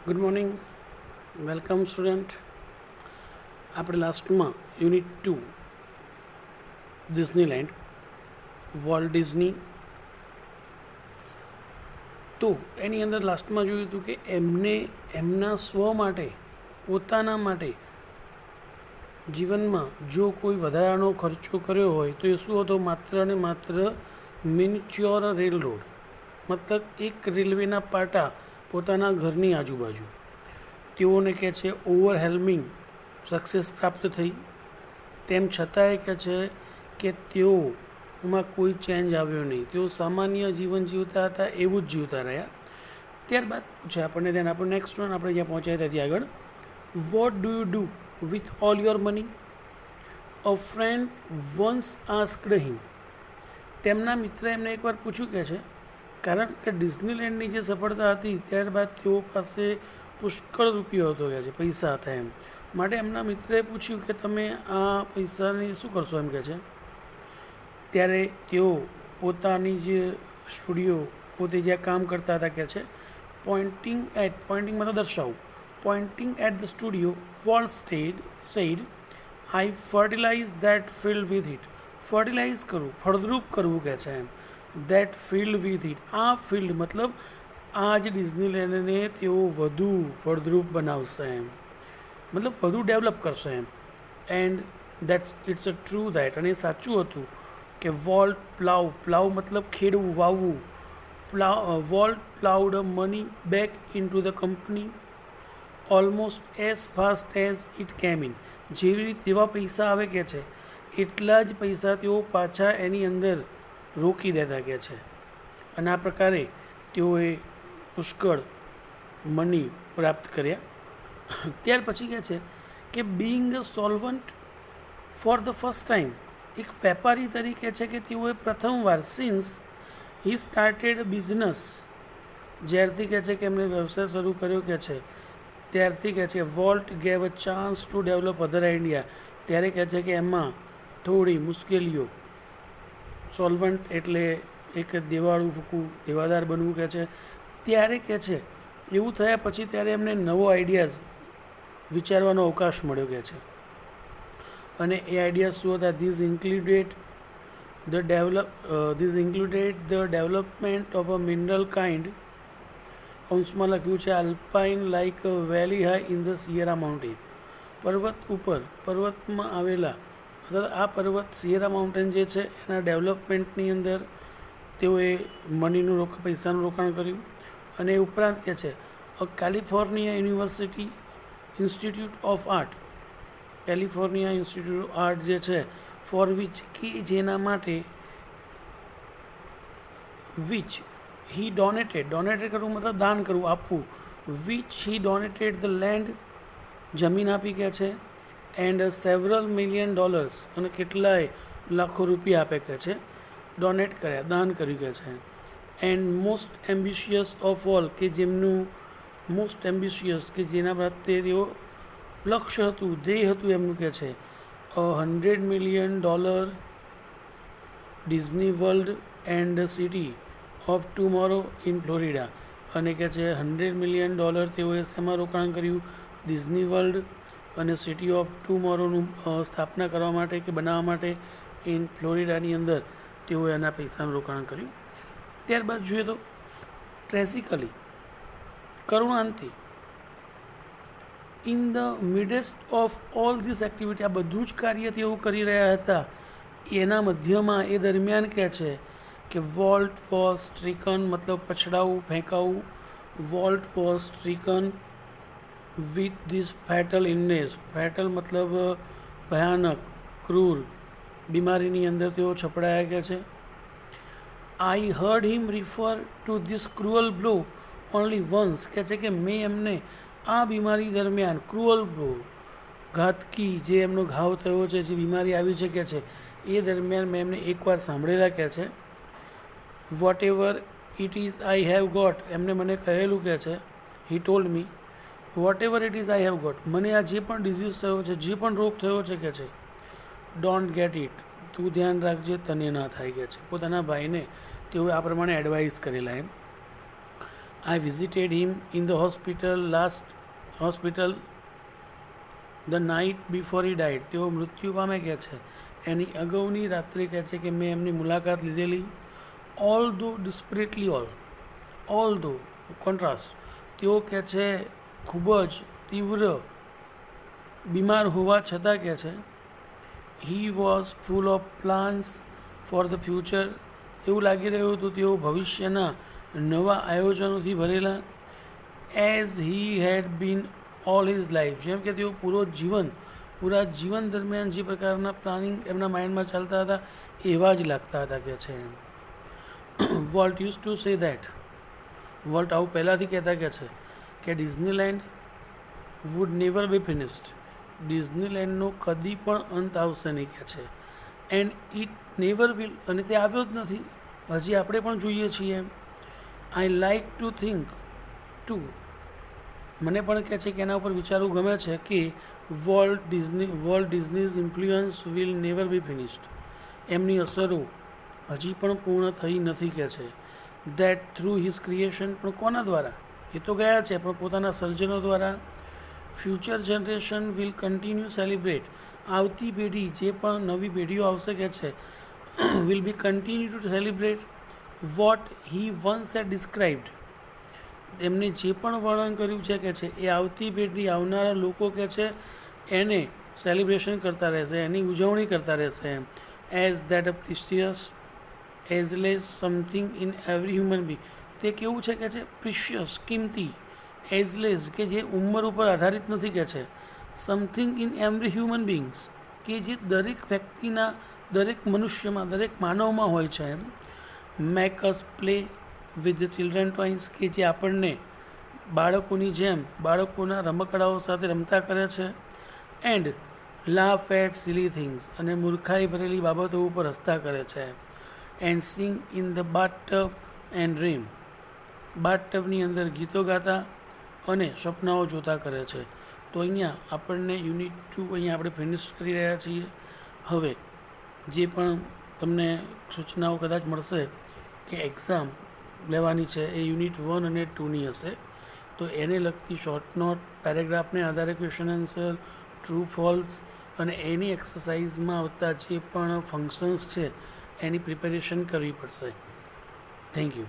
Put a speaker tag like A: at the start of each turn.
A: Good morning, welcome student. આપણે લાસ્ટમાં unit 2 Disneyland, Walt Disney, તો એની અંદર લાસ્ટમાં જોયું હતું કે એમને એમના સ્વ માટે, પોતાના માટે જીવનમાં જો કોઈ વધારાનો ખર્ચો કર્યો હોય તો એ શું હતો? માત્ર ને માત્ર મિનિચ્યોર રેલ રોડ, મતલબ એક રેલવેના પાટા પોતાના ઘરની આજુબાજુ. તેઓને કહે છે ઓવરહેલ્મિંગ સક્સેસ પ્રાપ્ત થઈ. તેમ છતાંય કહે છે કે તેઓમાં કોઈ ચેન્જ આવ્યો નહીં, તેઓ સામાન્ય જીવન જીવતા હતા એવું જ જીવતા રહ્યા. ત્યારબાદ પૂછે આપણને, ધ્યાન આપણું નેક્સ્ટ વન આપણે જ્યાં પહોંચ્યા ત્યાંથી આગળ, what do you do with all your money? A friend once asked him. તેમના મિત્રે એમને એકવાર પૂછ્યું કે છે, કારણ કે ડિઝનીલેન્ડની જે સફળતા હતી ત્યારબાદ તેઓ પાસે પુષ્કળ રૂપિયો હતો, કહે છે પૈસા હતા એમ માટે એમના મિત્રએ પૂછ્યું કે તમે આ પૈસાની શું કરશો એમ કહે છે. ત્યારે તેઓ પોતાની જે સ્ટુડિયો, પોતે જ્યાં કામ કરતા હતા કહે છે, પોઇન્ટિંગ મતલબ દર્શાવું, pointing at the studio, Walt said I fertilize that field with it. Fertilize કરવું, ફળદ્રુપ કરવું કહે છે એમ, ધેટ ફિલ્ડ વિથ ઇટ. આ ફિલ્ડ મતલબ આ જ ડિઝનીલેન્ડને તેઓ વધુ ફળદ્રુપ બનાવશે એમ, મતલબ વધુ ડેવલપ કરશે એમ. And that's it's a true that. અને સાચું હતું કે વોલ્ટ પ્લાવ મતલબ ખેડવું, વાવવું. Walt ploughed money back into the company almost as fast as it came in. જેવી રીતે એવા પૈસા આવે કે છે એટલા જ પૈસા તેઓ પાછા એની અંદર રોકી દેતા કે છે. અને આ પ્રકારે તેઓએ પુષ્કળ મની પ્રાપ્ત કર્યા. ત્યાર પછી કહે છે કે being a solvent for the first time, એક વેપારી તરીકે છે કે તેઓએ પ્રથમવાર સિન્સ હી સ્ટાર્ટેડ બિઝનેસ, જ્યારથી કહે છે કે એમણે વ્યવસાય શરૂ કર્યો કે છે ત્યારથી કહે છે volt gave a chance to develop other idea. ત્યારે કહે છે કે એમાં થોડી મુશ્કેલીઓ, સોલ્વન્ટ એટલે એક દેવાળું ફૂકવું, દેવાદાર બનવું કહે છે, ત્યારે કહે છે એવું થયા પછી ત્યારે એમને નવો આઈડિયાઝ વિચારવાનો અવકાશ મળ્યો કહે છે. અને એ આઈડિયાઝ શું હતા? These included the development of a mineral kind, કૌંસમાં લખ્યું છે alpine like valley high in the Sierra mountain. પર્વતમાં આવેલા, મતલબ આ પર્વત સિયેરા માઉન્ટેન જે છે એના ડેવલપમેન્ટની અંદર તેઓએ મનીનું પૈસાનું રોકાણ કર્યું. અને એ ઉપરાંત કહે છે California university institute of art, California institute of art જે છે, ફોર વિચ કે જેના માટે, વિચ હી ડોનેટેડ કરવું મતલબ દાન કરવું, આપવું. Which he donated the land, જમીન આપી કે છે, એન્ડ સેવરલ $million, અને કેટલાય લાખો રૂપિયા આપે કે છે, ડોનેટ કર્યા, દાન કર્યું કે છે. And most ambitious of all, કે જેમનું મોસ્ટ એમ્બિશિયસ, કે જેના પ્રત્યે તેઓ લક્ષ્ય હતું, ધ્યેય હતું એમનું કે છે, $100 million Disney world and city of tomorrow in Florida. અને કે છે $100 million તેઓએ શેમાં રોકાણ કર્યું? ડિઝની વર્લ્ડ અને સિટી ઓફ ટુમોરોનું સ્થાપના કરવા માટે કે બનાવવા માટે ઇન ફ્લોરિડાની અંદર તેઓએ એના પૈસાનું રોકાણ કર્યું. ત્યારબાદ જોઈએ તો ટ્રેજિકલી, કરુણાંતિ, in the midst of all this activity, આ બધું જ કાર્ય તેઓ કરી રહ્યા હતા એના મધ્યમાં, એ દરમિયાન કહે છે કે વોલ્ટ વોઝ સ્ટ્રીકન, મતલબ પછડાવું, ફેંકાવું. Walt was stricken with this fatal illness. Fatal મતલબ ભયાનક, ક્રૂર બીમારીની અંદર તેઓ છપડાયા કે છે. I heard him refer to this cruel blow only once, કહે છે કે મેં એમને આ બીમારી દરમિયાન ક્રુઅલ બ્લો, ઘાતકી જે એમનો ઘાવ થયો છે, જે બીમારી આવી છે કે છે, એ દરમિયાન મેં એમને એકવાર સાંભળેલા કહે છે. Whatever it is I have got, એમને મને કહેલું કહે છે, he told me, whatever it is I have got, મને આ જે પણ ડિઝીઝ થયો છે, જે પણ રોગ થયો છે કે છે, ડોન્ટ ગેટ ઇટ, તું ધ્યાન રાખજે તને ના થાય કે છે. પોતાના ભાઈને તેઓએ આ પ્રમાણે એડવાઇસ કરેલા એમ. I visited him in the hospital the night before he died. તેઓ મૃત્યુ પામે કહે છે એની અગાઉની રાત્રે કહે છે કે મેં એમની મુલાકાત લીધેલી. ઓલ ધો ડિસ્પરેટલી ઓલ ધો કોન્ટ્રાસ્ટ, તેઓ કહે છે ખૂબ જ તીવ્ર બીમાર હોવા છતાં કહે છે he was full of plans for the future. એવું લાગી રહ્યું હતું તેઓ ભવિષ્યના નવા આયોજનોથી ભરેલા. As he had been all his life, જેમ કે તેઓ પૂરા જીવન દરમિયાન જે પ્રકારના પ્લાનિંગ એમના માઇન્ડમાં ચાલતા હતા એવા જ લાગતા હતા કે છે. Walt used to say that, Walt આવું પહેલાંથી કહેતા કે છે કે Disneyland would never be finished, ડિઝનીલેન્ડનો કદી પણ અંત આવશે નહીં કહે છે. એન્ડ ઇટ નેવર વિલ, અને તે આવ્યો જ નથી, હજી આપણે પણ જોઈએ છીએ. I like to think too, મને પણ કહે છે કે એના ઉપર વિચારવું ગમે છે કે Walt Disney's influence will never be finished, એમની અસરો હજી પણ પૂર્ણ થઈ નથી કહે છે. દેટ થ્રુ હિઝ ક્રિએશન, પણ કોના દ્વારા? એ તો ગયા છે પણ પોતાના સર્જનો દ્વારા. Future generation will continue celebrate, આવતી પેઢી જે પણ નવી પેઢીઓ આવશે કહે છે will be continue to celebrate what he once had described, એમને જે પણ વર્ણન કર્યું છે કે છે એ આવતી પેઢી આવનારા લોકો કે છે એને સેલિબ્રેશન કરતા રહેશે, એની ઉજવણી કરતા રહેશે. As that a precious ageless something in every human being, તે કેવું છે કે છે પ્રિશિયસ, કિંમતી, એઝલેસ કે જે ઉંમર ઉપર આધારિત નથી કે છે, something in every human beings કે જે દરેક વ્યક્તિના, દરેક મનુષ્યમાં, દરેક માનવમાં હોય છે. Make us play with the children toys, કે જે આપણને બાળકોની જેમ બાળકોના રમકડાઓ સાથે રમતા કરે છે. And laugh at silly things, અને મૂર્ખાઈ ભરેલી બાબતો ઉપર હસતા કરે છે. And sing in the bathtub and dream, બાથટબની અંદર ગીતો ગાતા અને સપનાઓ જોતા કરે છે. તો અહીંયા આપણને યુનિટ 2 અહીંયા આપણે ફિનિશ કરી રહ્યા છીએ. હવે જે પણ તમને સૂચનાઓ કદાચ મળશે કે એક્ઝામ લેવાની છે એ યુનિટ 1 અને 2ની હશે, તો એને લગતી શોર્ટ નોટ, પેરેગ્રાફને આધારે ક્વેશ્ચન આન્સર, ટ્રુ ફોલ્સ અને એની એક્સરસાઇઝમાં આવતા જે પણ ફંક્શન્સ છે એની પ્રિપેરેશન કરવી પડશે. Thank you.